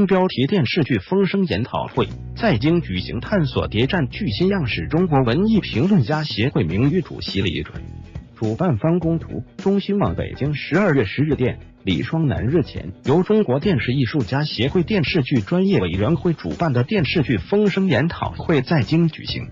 标题电视剧《风声》研讨会在京举行，探索谍战剧新样式。中国文艺评论家协会名誉主席李准，主办方公图，中新网北京12月10日电。李双南日前，由中国电视艺术家协会电视剧专业委员会主办的电视剧《风声》研讨会在京举行。《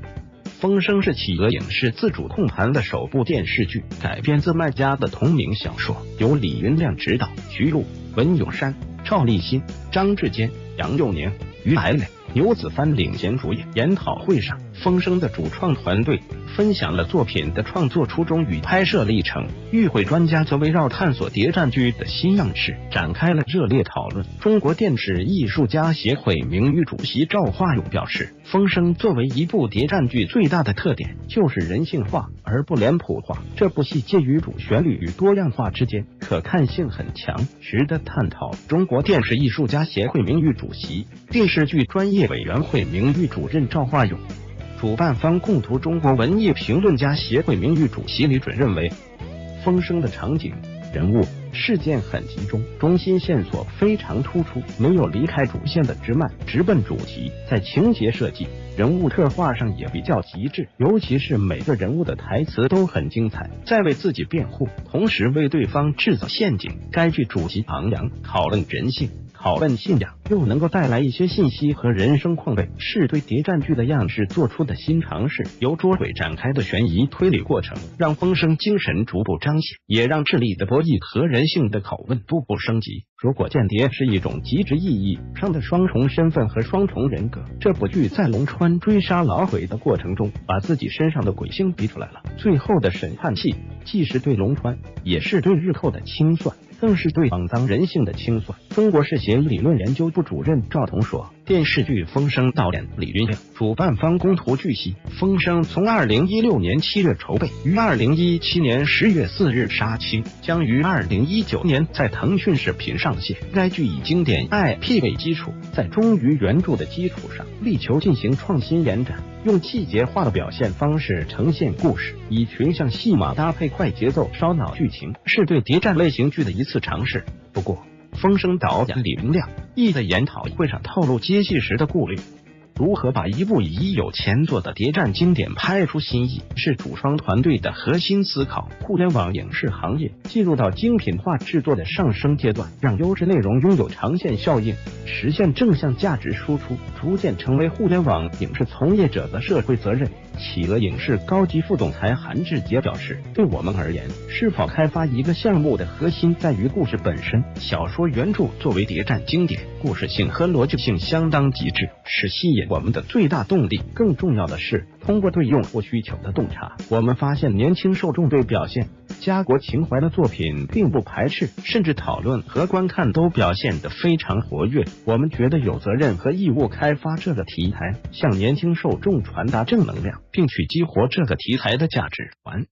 风声》是企鹅影视自主控盘的首部电视剧，改编自麦家的同名小说，由李云亮执导，徐璐、文咏珊、赵立新、张志坚、杨佑宁、于海磊、牛子帆领衔主演。研讨会上，《风声》的主创团队分享了作品的创作初衷与拍摄历程，与会专家则围绕探索谍战剧的新样式展开了热烈讨论。中国电视艺术家协会名誉主席赵化勇表示，《风声》作为一部谍战剧，最大的特点就是人性化而不脸谱化。这部戏介于主旋律与多样化之间，可看性很强，值得探讨。中国电视艺术家协会名誉主席、电视剧专业委员会名誉主任赵化勇。主办方共图中国文艺评论家协会名誉主席李准认为，《风声》的场景、人物、事件很集中，中心线索非常突出，没有离开主线的直漫，直奔主题。在情节设计、人物刻画上也比较极致，尤其是每个人物的台词都很精彩，在为自己辩护，同时为对方制造陷阱。该剧主题昂扬，讨论人性，讨论信仰，又能够带来一些信息和人生况味，是对谍战剧的样式做出的新尝试。由捉鬼展开的悬疑推理过程，让风声精神逐步彰显，也让智力的博弈和人性的拷问步步升级。如果间谍是一种极值意义上的双重身份和双重人格，这部剧在龙川追杀老鬼的过程中，把自己身上的鬼性逼出来了。最后的审判戏，既是对龙川，也是对日寇的清算，更是对肮脏人性的清算。中国视协理论研究部主任赵彤说，电视剧《风声》导演李云亮，主办方公图据悉，《风声》从2016年7月筹备，于2017年10月4日杀青，将于2019年在腾讯视频上线。该剧以经典 IP 为基础，在忠于原著的基础上，力求进行创新延展，用季节化的表现方式呈现故事，以群像戏码搭配快节奏烧脑剧情，是对谍战类型剧的一次尝试。不过，《风声》导演李云亮亦在研讨会上透露接戏时的顾虑。如何把一部已有前作的谍战经典拍出新意，是主创团队的核心思考。互联网影视行业进入到精品化制作的上升阶段，让优质内容拥有长线效应，实现正向价值输出，逐渐成为互联网影视从业者的社会责任。企鹅影视高级副总裁韩志杰表示，对我们而言，是否开发一个项目的核心在于故事本身。小说原著作为谍战经典，故事性和逻辑性相当极致，是吸引我们的最大动力。更重要的是，通过对用户需求的洞察，我们发现年轻受众对表现家国情怀的作品并不排斥，甚至讨论和观看都表现得非常活跃。我们觉得有责任和义务开发这个题材，向年轻受众传达正能量，并去激活这个题材的价值。完。